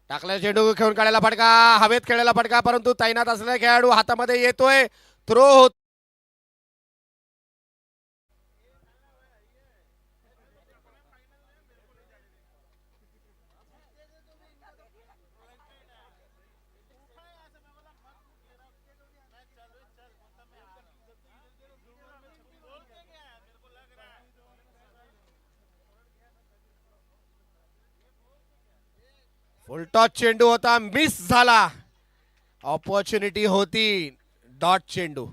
टाकला चेंडू खेळून काढायला फटका, हवेत खेळायला फटका, परंतु तैनात असलेला खेळाडू हातामध्ये येतोय, थ्रो होत. फुलटॉस चेंडू होता, मिस झाला. ऑपॉर्च्युनिटी होती. डॉट चेंडू,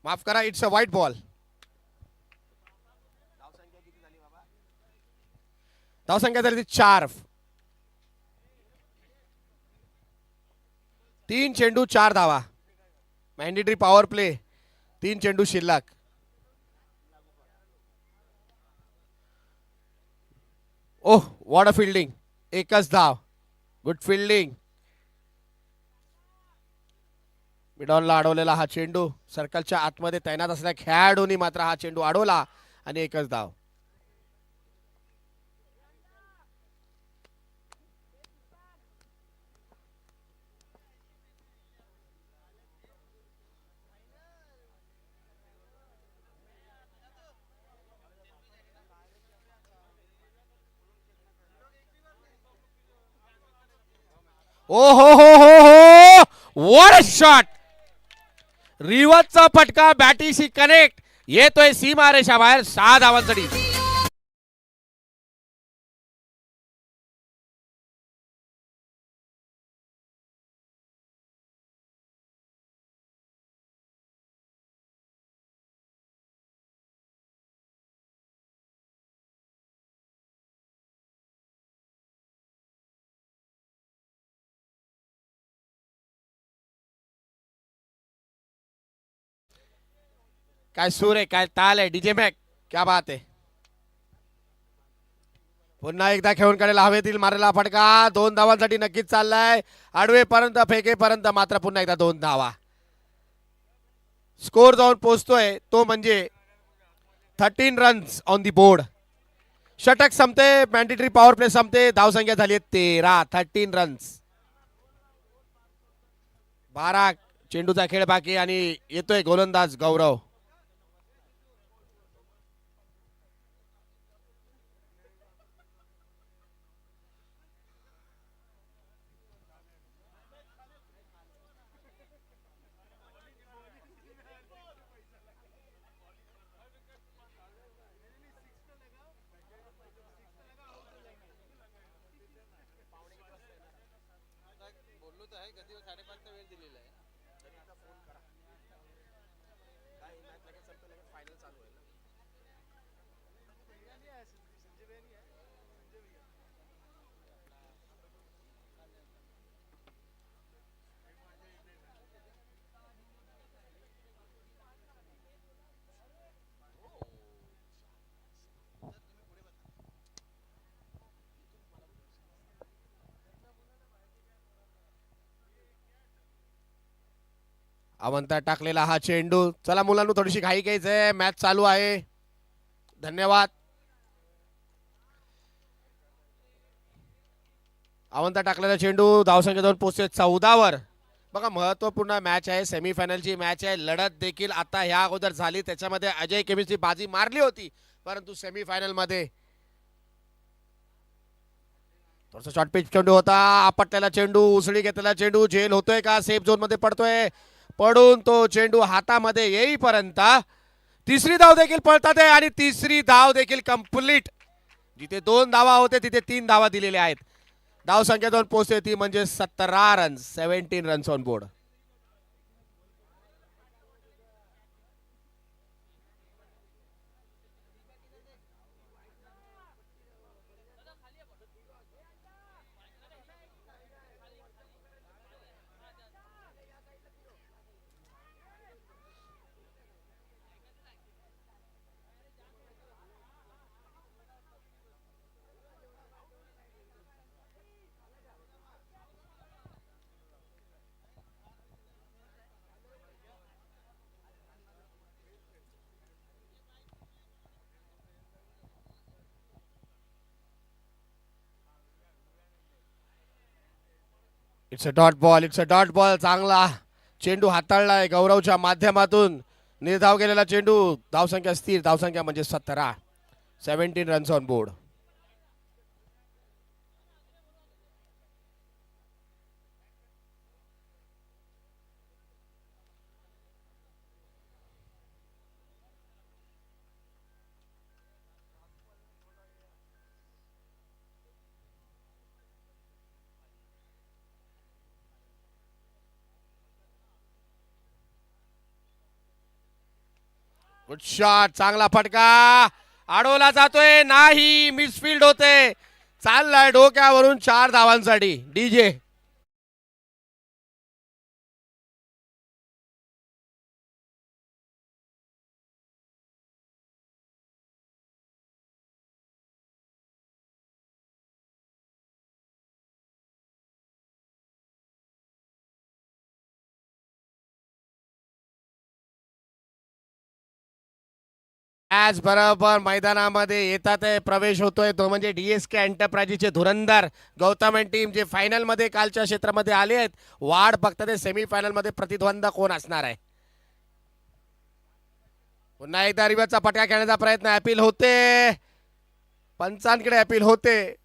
माफ करा, इट्स अ व्हाईट बॉल. धावसंख्या झाली 4. 3 चेंडू 4 धावा. Mandatory power play. 3 चेंडू शिल्लक. ओह, व्हॉट अ फिल्डिंग. एकच धाव. Good fielding. मिडॉनला अडवलेला हा चेंडू, सर्कलच्या आतमध्ये तैनात असलेल्या खेळाडूंनी मात्र हा चेंडू अडवला आणि एकच धाव. ओ हो हो हो हो, व्हॉट अ शॉट. रिवर्सचा फटका बॅटीशी कनेक्ट. येतोय सीमारेषा बाहेर. 6 धावांसाठी. काय सूर आहे, काय ताल आहे. डीजे मॅक, क्या बात आहे. पुन्हा एकदा खेळून काढायला हवेतील मारलेला फटका. 2 धावांसाठी नक्कीच चाललाय. आडवेपर्यंत फेकेपर्यंत मात्र पुन्हा एकदा 2 धावा. स्कोर जाऊन पोहोचतोय तो म्हणजे 13 रन्स ऑन दी बोर्ड. षटक संपते, मॅन्डेटरी पॉवर प्ले संपते. धावसंख्या झाली 13. 13 रन्स. 12 चेंडूचा खेळ बाकी आणि येतोय गोलंदाज गौरव. अवंता टाकलेला हा चेंडू. चला मुलांना थोडीशी घाई घ्यायचंय, मॅच चालू आहे. धन्यवाद. अवंता टाकलेला चेंडू. धावसंख्या जाऊन पोहोचते 14 वर. बघा, महत्वपूर्ण मॅच आहे, सेमीफायनलची मॅच आहे. लढत देखील आता ह्या अगोदर झाली, त्याच्यामध्ये अजय केमिस्ट्री बाजी मारली होती, परंतु सेमीफायनल मध्ये थोडासा शॉर्ट पिच चेंडू होता. आपटलेला चेंडू, उसळी घेतलेला चेंडू, झेल होतोय का, सेफ झोन मध्ये पडतोय. पडून तो चेंडू हातामध्ये येईपर्यंत तिसरी धाव देखील पळतात आहे आणि तिसरी धाव देखील कंप्लीट. जिथे 2 धावा होते तिथे 3 धावा दिलेल्या आहेत. धाव संख्या 2 पोहोचते ती म्हणजे 17 runs. 17 runs on board. It's a dot ball, it's a dot ball. चांगला चेंडू हाताळलाय गौरवच्या माध्यमातून. निर्धाव केलेला चेंडू. धावसंख्या स्थिर, धावसंख्या म्हणजे 17. 17 runs on board. Good shot, चांगला फटका. अडवला जातोय, नाही. मिसफिल्ड होते. चाललाय डोक्यावरून 4 धावांसाठी डीजे. आज बरोबर मैदानामध्ये येतात आहे, प्रवेश होतोय तो म्हणजे डीएसके एंटरप्राइजेसचे धुरंधर गौतम अँड टीम, जे फायनल मध्ये कालच्या क्षेत्रामध्ये आले आहेत. वाढ बघतात आहे सेमी फायनल मध्ये प्रतिद्वंद कोण असणार आहे. पुन्हा एकदा रिव्हर्सचा फटका खेळण्याचा प्रयत्न. अपील होते, पंचांकडे अपील होते.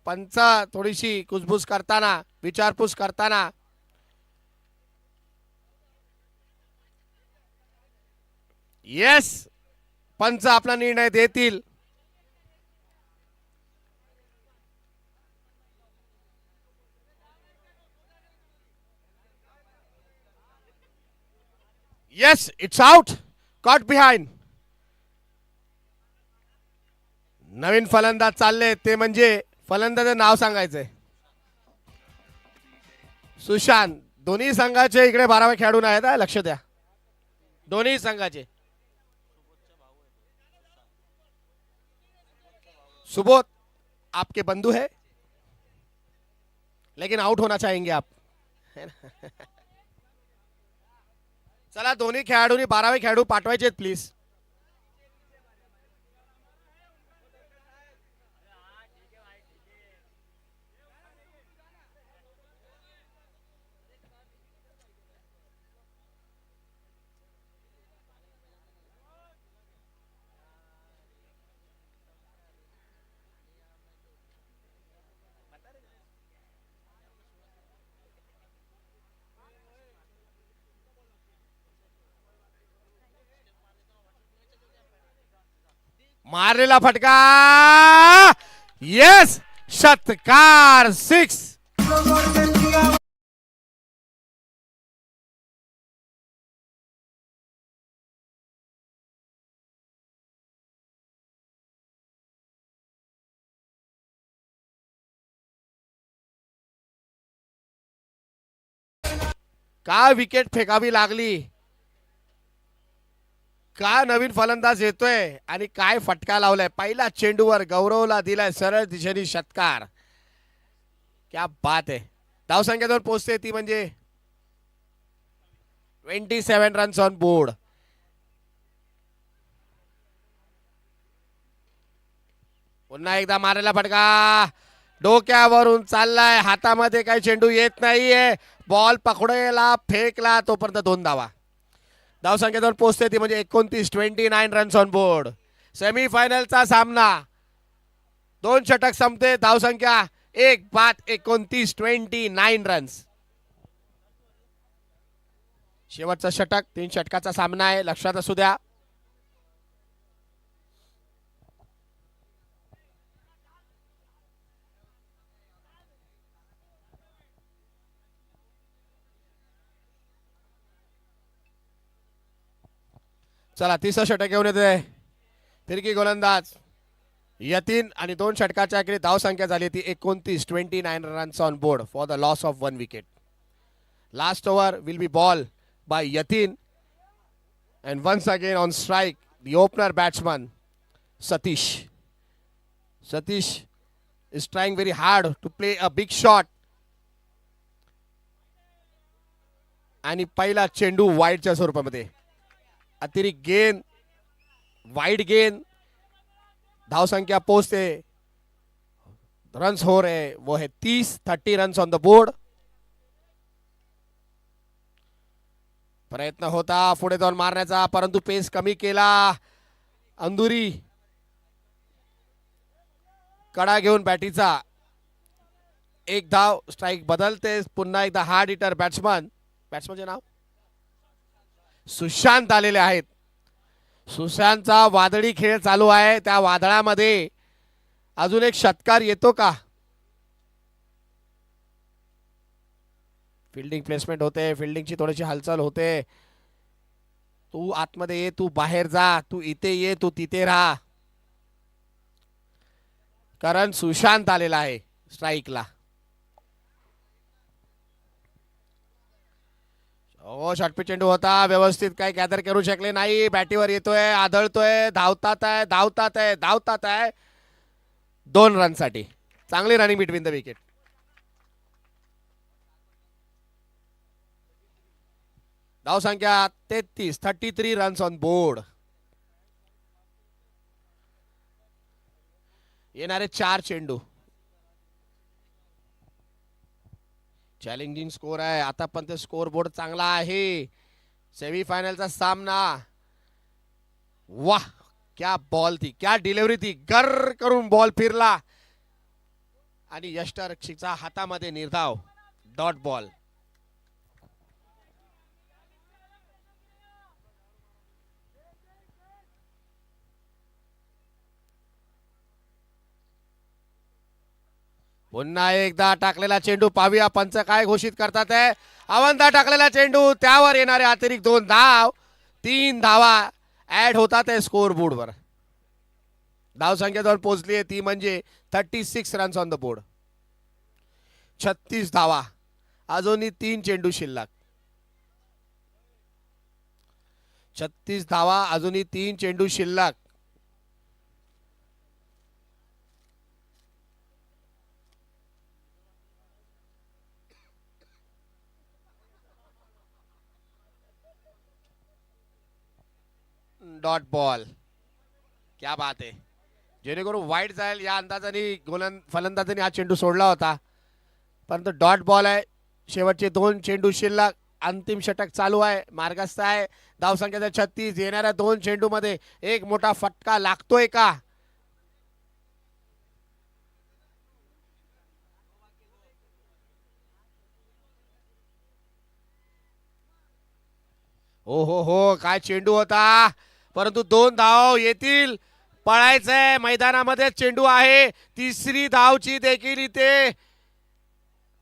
पंच थोडीशी कुसबुस करताना, विचारपूस करताना. येस, पंच आपला निर्णय देतील. Yes, it's out. Caught behind. नवीन फलंदाज चालले, ते म्हणजे फलंदाजाचं नाव सांगायचंय. सुशांत. दोन्ही संघाचे इकडे 12वे खेळाडू आहेत, लक्ष द्या. दोन्ही संघाचे. सुबोध आपके बंधु है, लेकिन आउट होना चाहेंगे आप. चला, दोन्ही खेळाडूंनी 12वे खेळाडू पाठवायचे प्लीज. मारलेला फटका. येस, षटकार. 6. का विकेट फेकावी लागली, का नवीन फलंदाज येतोय आणि काय फटका लावलाय. पहिला चेंडूवर गौरवला दिलाय सरळ दिशेने षटकार. क्या बात आहे. धावसंख्येवर पोहोचते ती म्हणजे 27 रन्स ऑन बोर्ड. पुन्हा एकदा मारायला फटका. डोक्यावरून चाललाय, हातामध्ये काही चेंडू येत नाहीये. बॉल पकडला, फेकला, तोपर्यंत 2 धावा. धावसंख्येवर पोहोचते ती म्हणजे 29 रन्स ऑन बोर्ड. सेमी फायनलचा सामना 2 षटक संपते. धावसंख्या 1 बाद 29 रन्स. शेवटचा षटक, 3 षटकाचा सामना आहे, लक्षात असू द्या. चला, तिसरं षटक घेऊन येते फिरकी गोलंदाज यतीन आणि 2 षटकाच्या इकडे धावसंख्या झाली ती 29 runs on board for the loss of 1 wicket. Last over will be ball by Yatin and once again on strike the opener batsman Satish. Satish is trying very hard to play a big shot. आणि पहिला चेंडू वाईडच्या स्वरूपामध्ये. अतिरिक्त गेंद, wide गेंद. धावसंख्या पोहोचते, runs हो रहे वो है 30 रन्स ऑन द बोर्ड. प्रयत्न होता पुढे जाऊन मारण्याचा, परंतु पेस कमी केला अंदुरी. कडा घेऊन बॅटीचा एक धाव, स्ट्राइक बदलते पुन्हा एकदा. हार्ड हिटर बॅट्समनचे नाव सुशांत आलेले आहेत. सुशांतचा वादळी खेळ चालू आहे. त्या वादळामध्ये अजून एक षटकार येतो का? फिल्डिंग प्लेसमेंट होते, फिल्डिंगची थोडीशी हालचाल होते. तू आतमध्ये ये, तू बाहेर जा, तू इथे ये, तू तिथे राहा. कारण सुशांत आलेला आहे स्ट्राईकला. हो, षटपी चेंडू होता, व्यवस्थित काही गॅदर करू शकले नाही. बॅटीवर येतोय, आदळतोय, धावतात आहे, धावतात आहे, धावतात आहे. 2 रनसाठी चांगली रनिंग बिटवीन द विकेट. धाव संख्या 33 रन्स ऑन बोर्ड. येणारे 4 चेंडू. चॅलेंजिंग स्कोर आहे आता, पण ते स्कोर बोर्ड चांगला आहे. सेमीफायनलचा सामना. वाह, क्या बॉल थी, क्या डिलिव्हरी थी. गर करून बॉल फिरला आणि यष्टरक्षीचा हातामध्ये निर्धाव. Dot ball. पुन्हा एकदा टाकलेला चेंडू, पाहूया पंच काय घोषित करतात आहे. अवंता टाकलेला चेंडू, त्यावर येणारे अतिरिक्त 2 धाव. 3 धावा ऍड होतात आहे स्कोर बोर्डवर. धाव संख्या जाऊन पोहोचली आहे ती म्हणजे 36 रन्स ऑन द बोर्ड. 36 धावा, अजूनही 3 चेंडू शिल्लक. 36 धावा, अजूनही 3 चेंडू शिल्लक. डॉट बॉल, क्या बात आहे. जेणेकरून वाईट जाईल या अंदाजाने फलंदाजांनी हा चेंडू सोडला होता, परंतु डॉट बॉल आहे. शेवटचे 2 चेंडू शिल्लक. अंतिम षटक चालू आहे, मार्गस्थ आहे. धावसंख्या 36. येणाऱ्या 2 चेंडूमध्ये एक मोठा फटका लागतोय का? हो हो हो, काय चेंडू होता, परंतु 2 धाव येतील. पळायचंय मैदानामध्ये, चेंडू आहे. तिसरी धावची देखील इथे,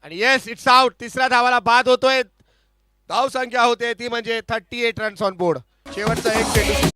आणि येस, इट्स आउट. तिसऱ्या धावाला बाद होतोय. धाव संख्या होते ती म्हणजे 38 रन्स ऑन बोर्ड. शेवटचा एक चेंडू.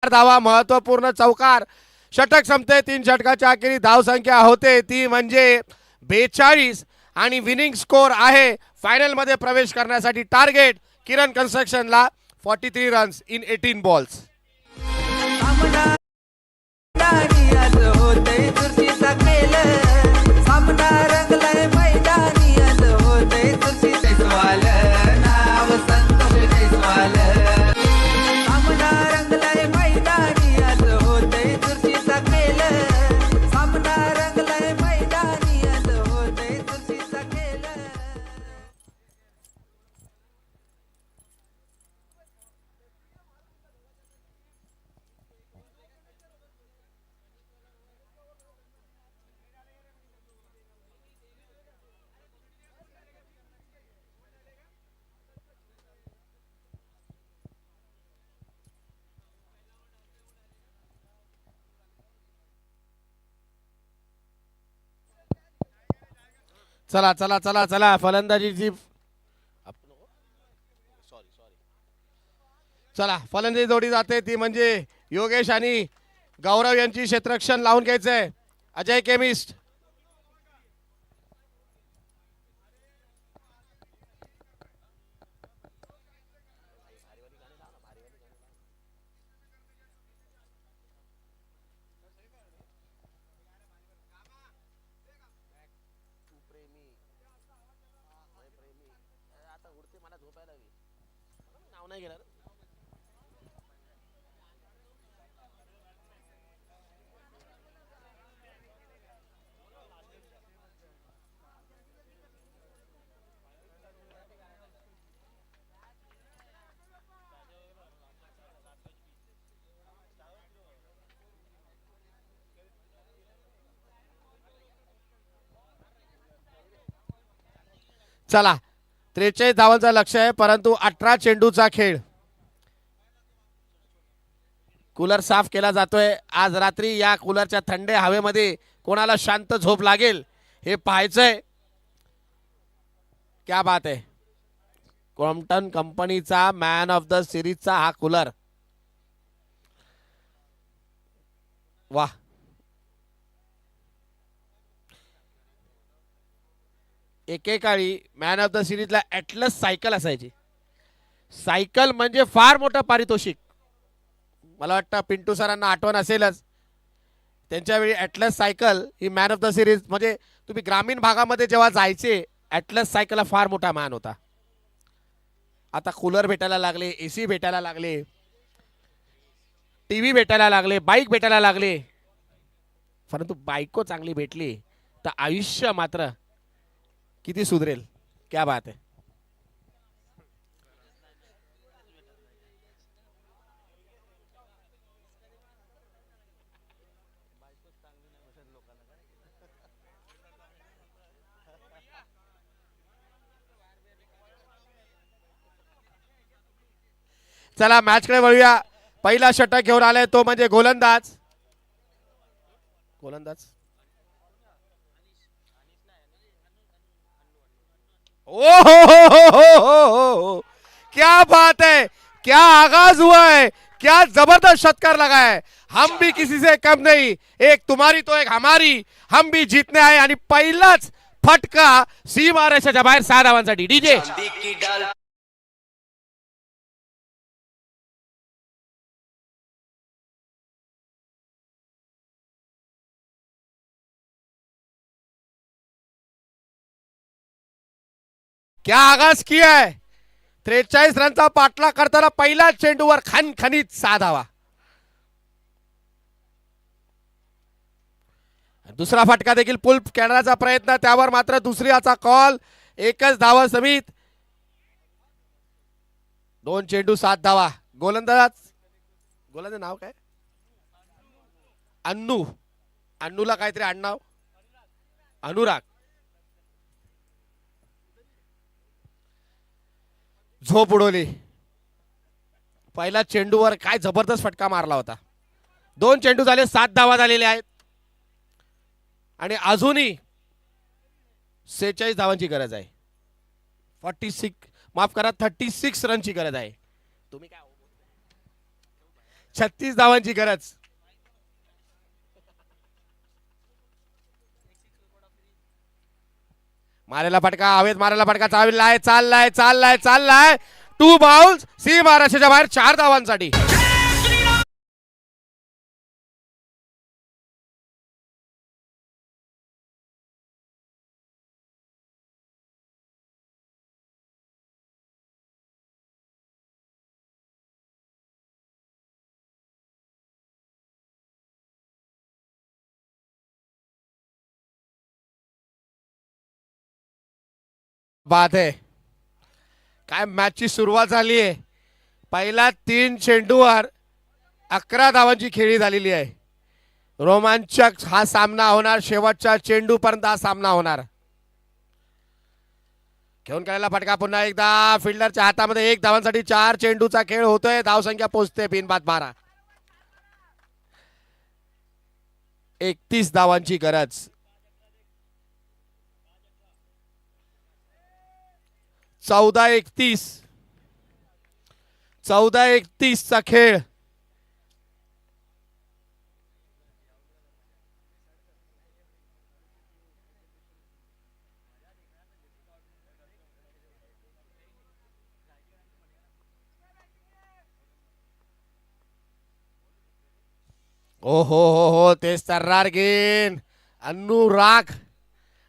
धावा, महत्वपूर्ण चौकार. षटक संपते. 3 षटकाच्या अखेरी धाव संख्या होते ती म्हणजे 42 आणि विनिंग स्कोर आहे. फायनल मध्ये प्रवेश करण्यासाठी टार्गेट किरण कन्स्ट्रक्शनला 43 रन्स इन 18 बॉल्स. चला चला चला चला फलंदाजीची चला फलंदाजी जोडी जाते ती म्हणजे योगेश आणि गौरव यांची क्षेत्ररक्षण लावून घ्यायचंय. अजय केमिस्ट नाव नाही घेणार. चला 43 धावांचा लक्ष आहे परंतु 18 चेंडूचा खेळ. कूलर साफ केला जातोय. आज रात्री या कूलरच्या थंड हवेमध्ये कोणाला शांत झोप लागेल हे पाहायचंय. क्या बात आहे. क्रॉम्प्टन कंपनीचा मॅन ऑफ द सिरीजचा हा कूलर. वाह. एकेकाळी मॅन ऑफ द सिरीजला ॲटलस सायकल असायची. सायकल म्हणजे फार मोठं पारितोषिक. मला वाटतं पिंटू सरांना आठवण असेलच. त्यांच्या वेळी atlas cycle he man of the series म्हणजे तुम्ही ग्रामीण भागामध्ये जेव्हा जायचे ॲटलस सायकलला फार मोठा मान होता. आता कूलर भेटायला लागले, एसी भेटायला लागले, टीव्ही भेटायला लागले, बाईक भेटायला लागले. परंतु बायको चांगली भेटली तर आयुष्य मात्र किती सुधरेल. क्या बात आहे. चला मॅचकडे वळूया. पहिला षटक घेऊन आलाय तो म्हणजे गोलंदाज. गोलंदाज ओ हो, क्या बात है, क्या आगाज हुआ है, क्या जबरदस्त षटकार लगा है. हम भी किसी से कम नहीं, एक तुम्हारी तो एक हमारी, हम भी जीतने आए. आणि पहिलाच फटका सीमारेषेच्या बाहेर 6 धावांसाठी. डीजे क्या आगाज किया है. 43 रनचा पाठलाग करताना पहिल्याच चेंडूवर खणखणीत 6 धावा. दुसरा फटका देखील पुल खेळण्याचा प्रयत्न, त्यावर मात्र दुसऱ्याचा कॉल. एकच धावा समित. 2 चेंडू 7 धावा. गोलंदाज नाव काय. अन्नूला काहीतरी आडनाव. अनुराग. झोप उडवली. पहिल्या चेंडूवर काय जबरदस्त फटका मारला होता. 2 चेंडू झाले, 7 धावा झालेले आहेत आणि अजूनही 46 धावांची गरज आहे. 36 रनची गरज आहे. तुम्ही काय 36 धावांची गरज. मारेला फटका, हवेत मारेला फटका चाललाय. 2 बाउल्स. सी महाराष्ट्राच्या बाहेर 4 धावांसाठी. बात आहे. काय मॅचची सुरुवात झाली आहे. पहिल्या 3 चेंडूवर 11 धावांची खेळी झालेली आहे. रोमांचक हा सामना होणार. शेवटच्या चेंडू पर्यंत हा सामना होणार. घेऊन केलेला फटका पुन्हा एकदा फिल्डरच्या हातामध्ये. 1 धावांसाठी 4 चेंडूचा खेळ होतोय. धावसंख्या पोहोचते बिनबाद 12. 31 धावांची गरज. 14-31. 14-31 चा खेळ. ओ हो तेच तर्रार गेन. अनुराग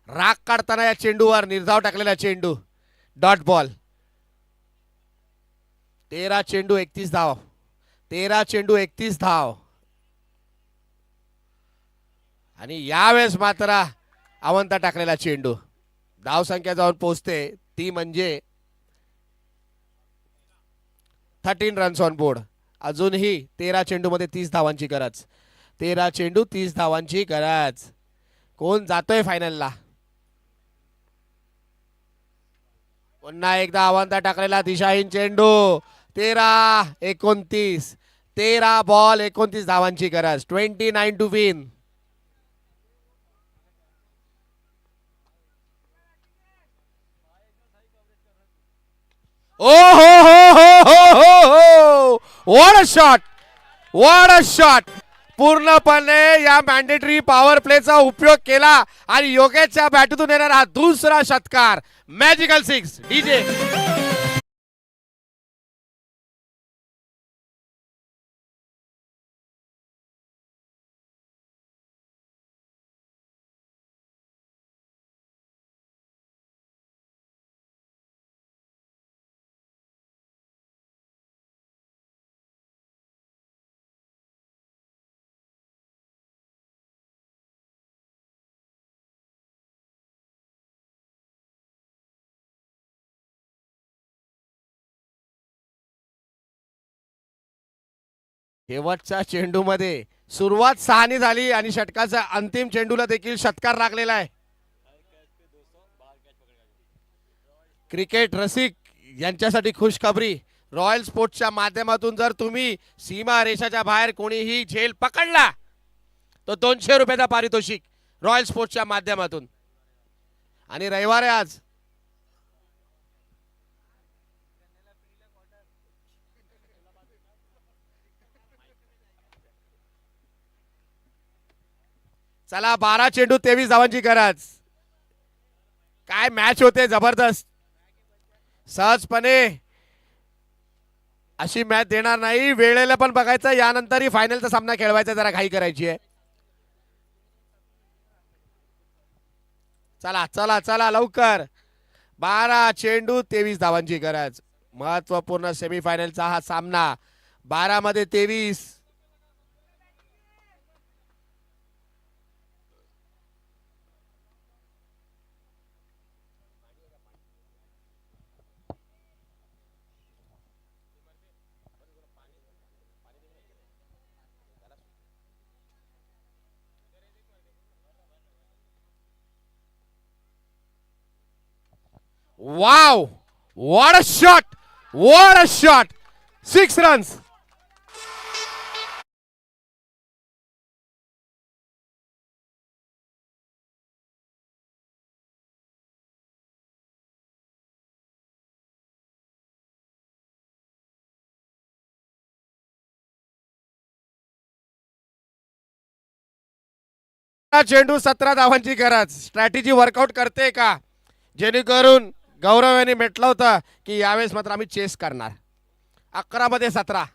राग काढताना या चेंडूवर निर्धाव टाकलेला चेंडू. Dot ball. 13 चेंडू 31 धाव. 13 चेंडू 31 धाव. आणि यावेळेस मात्र अवंता टाकलेला चेंडू. धाव संख्या जाऊन पोहोचते ती म्हणजे 13 रन्स ऑन बोर्ड. अजूनही 13 चेंडू मध्ये 30 धावांची गरज. 13 चेंडू 30 धावांची गरज. कोण जातोय फायनलला? पुन्हा एकदा अवंता टाकलेला दिशाहीन चेंडू. 13-29. 13 बॉल 29 धावांची गरज. 29 टू विन. ओ हो what a shot. What a shot. पूर्णपणे या मॅन्डेटरी पॉवर प्लेचा उपयोग केला आणि योगेशच्या बॅटूतून येणारा हा दुसरा षटकार. मॅजिकल 6. डीजे शेवटच्या चेंडूमध्ये सुरुवात 6 झाली आणि षटकाचा अंतिम चेंडूला देखील षटकार लागलेला आहे. क्रिकेट रसिक यांच्यासाठी खुशखबरी. रॉयल स्पोर्ट्सच्या माध्यमातून जर तुम्ही सीमा रेषाच्या बाहेर कोणीही झेल पकडला तो 200 रुपयाचा पारितोषिक रॉयल स्पोर्ट्सच्या माध्यमातून. आणि रविवार आहे आज. चला 12 चेंडू 23 धावांची गरज. काय मॅच होते जबरदस्त. सहजपणे अशी मॅच देणार नाही. वेळेला पण बघायचं. यानंतरही फायनलचा सामना खेळवायचा. जरा घाई करायची आहे. चला चला चला लवकर. 12 चेंडू 23 धावांची गरज. महत्वपूर्ण सेमीफायनलचा हा सामना. 12 मध्ये 23. Wow what a shot. What a shot. 6 runs. चेंडू 17 धावांची गरज. स्ट्रॅटेजी वर्कआउट करते का? जेणेकरून गौरव यांनी म्हटलं होतं की यावेळेस मात्र आम्ही चेस करणार. 11 मध्ये 17.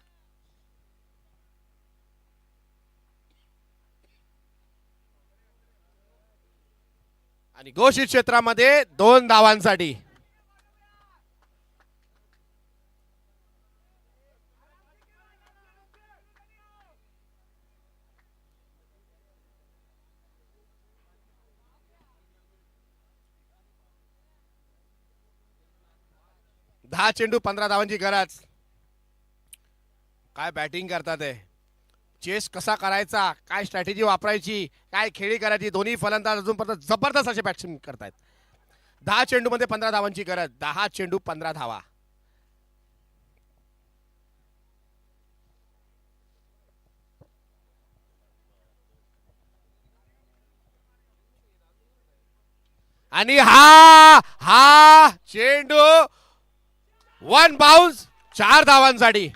आणि घोषित क्षेत्रामध्ये 2 धावांसाठी. दहा चेंडू 15 धावांची गरज. काय बॅटिंग करतात आहे. चेस कसा करायचा, काय स्ट्रॅटेजी वापरायची, काय खेळी करायची. दोन्ही फलंदाज अजूनपर्यंत जबरदस्त असे बॅटिंग करतायत. 10 चेंडू मध्ये 15 धावांची गरज. 10 चेंडू 15 धावा. आणि हा हा चेंडू वन बाउन्स 4 धावांसाठी.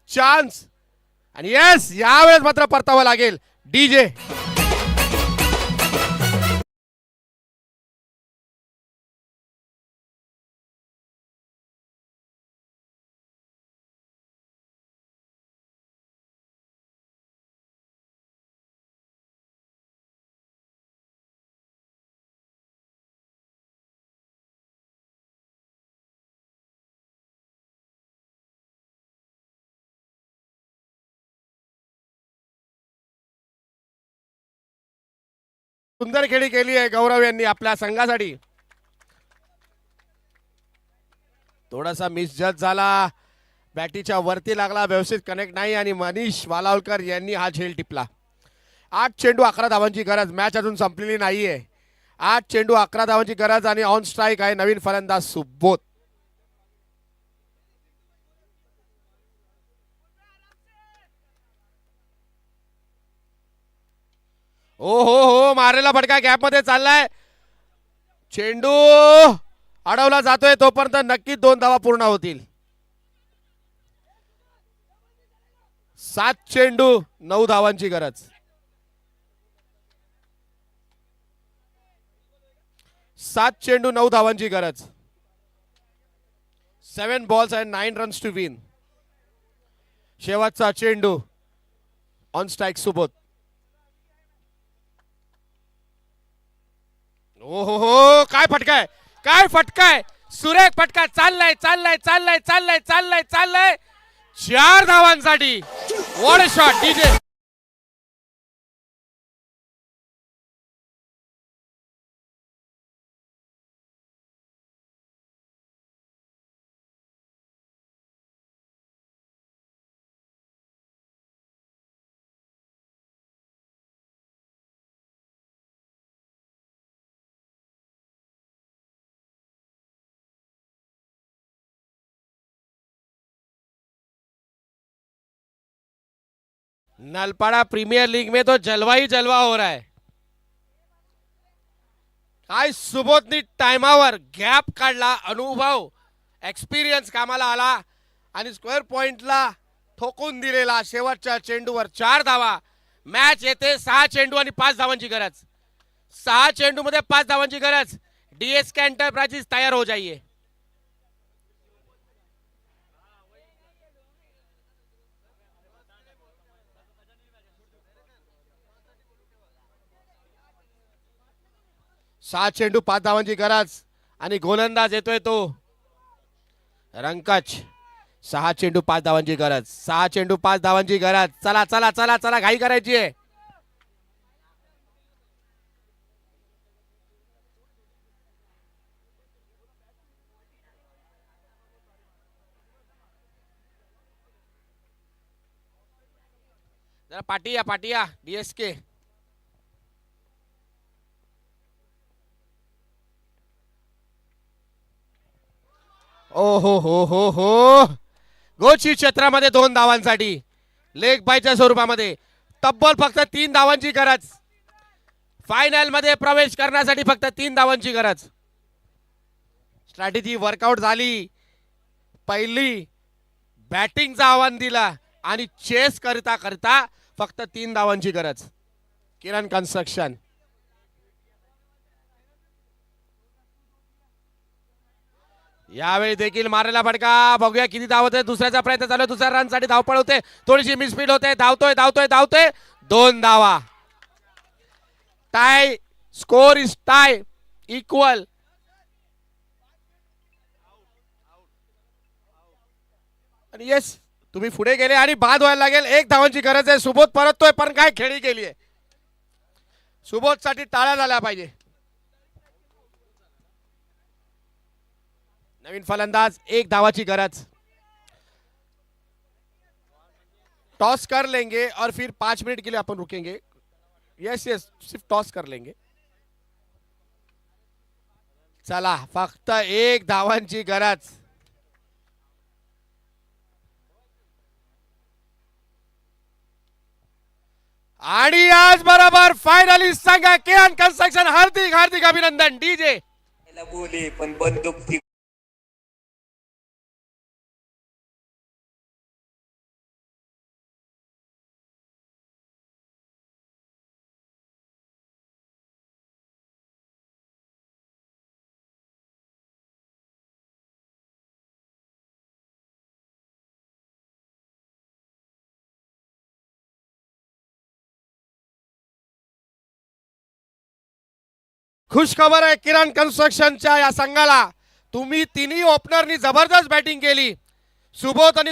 चान्स आणि येस यावेळेस मात्र परतावं लागेल. डीजे सुंदर खेळी केली आहे गौरव यांनी आपल्या संघासाठी. थोडासा मिसजज झाला, बॅटीच्या वरती लागला, व्यवस्थित कनेक्ट नाही आणि मनीष वालावलकर यांनी हा झेल टिपला. 8 चेंडू 11 धावांची गरज. मॅच अजून संपलेली नाहीये. 8 चेंडू 11 धावांची गरज आणि ऑन स्ट्राईक आहे नवीन फलंदाज सुबोध. ओ हो मारलेला फटका गॅप मध्ये चाललाय. चेंडू अडवला जातोय, तोपर्यंत नक्कीच 2 धावा पूर्ण होतील. 7 चेंडू 9 धावांची गरज. 7 चेंडू 9 धावांची गरज. 7 balls and 9 runs to win. शेवटचा चेंडू ऑन स्ट्राईक सुबोध. ओ हो काय फटकाय, काय फटकाय, सुरेख फटका. चाललाय चाललाय चाललाय चाललाय चाललाय चाललाय 4 धावांसाठी. What a shot DJ. Nalpada premier league में तो जलवा ही जलवा हो रहा है. काय सुबोधनी टाइमावर गॅप काढला, अनुभव एक्सपिरियन्स कामाला आला आणि स्क्वेअर पॉइंटला ठोकून दिलेला. शेवटच्या चेंडूवर 4 धावा. मॅच येते 6 चेंडू आणि 5 धावांची गरज. 6 चेंडू मध्ये 5 धावांची गरज. डीएसके एंटरप्राइजेस तैयार हो जाइए. सात चेंडू 5 धावांची गरज आणि गोलंदाज येतोय तो रंकच. 6 चेंडू 5 धावांची गरज. 6 चेंडू 5 धावांची गरज. चला चला चला चला घाई करायची आहे. जरा पाटिया पाटिया डीएसके. ओ हो गोची क्षेत्रामध्ये 2 धावांसाठी. लेग बायच्या स्वरूपामध्ये तब्बल फक्त 3 धावांची गरज. फायनल मध्ये प्रवेश करण्यासाठी फक्त 3 धावांची गरज. स्ट्रॅटेजी वर्कआउट झाली. पहिली बॅटिंगचं आव्हान दिला आणि चेस करता करता फक्त 3 धावांची गरज. किरण यावेळी देखील मारायला फटका. बघूया किती धावत आहे. दुसऱ्याचा प्रयत्न चालू आहे. दुसऱ्या रन साठी धावपळ होते. थोडीशी मिसफीड होते. धावतोय धावतोय धावतोय 2 धावा. Tie score is tie equal. आणि येस तुम्ही पुढे गेले आणि बाद व्हायला लागेल. 1 धावांची गरज आहे. सुबोध परततोय पण काय खेळी केली आहे. सुबोध साठी टाळ्या झाल्या पाहिजे. नवीन फलंदाज 1 धावाची गरज. टॉस कर लेंगे और फिर 5 मिनट के लिए अपन रुकेंगे. यस यस सिर्फ टॉस कर लेंगे. चला फक्त 1 धावांची गरज. आणि आज बरोबर फायनली सांगा केएन कन्स्ट्रक्शन हार्दिक हार्दिक अभिनंदन. डीजे बोले पण बंदूक ती खुश खबर आहे किरण कन्स्ट्रक्शनच्या या संघाला. तुम्ही तिन्ही ओपनरनी जबरदस्त बॅटिंग केली. सुबोध आणि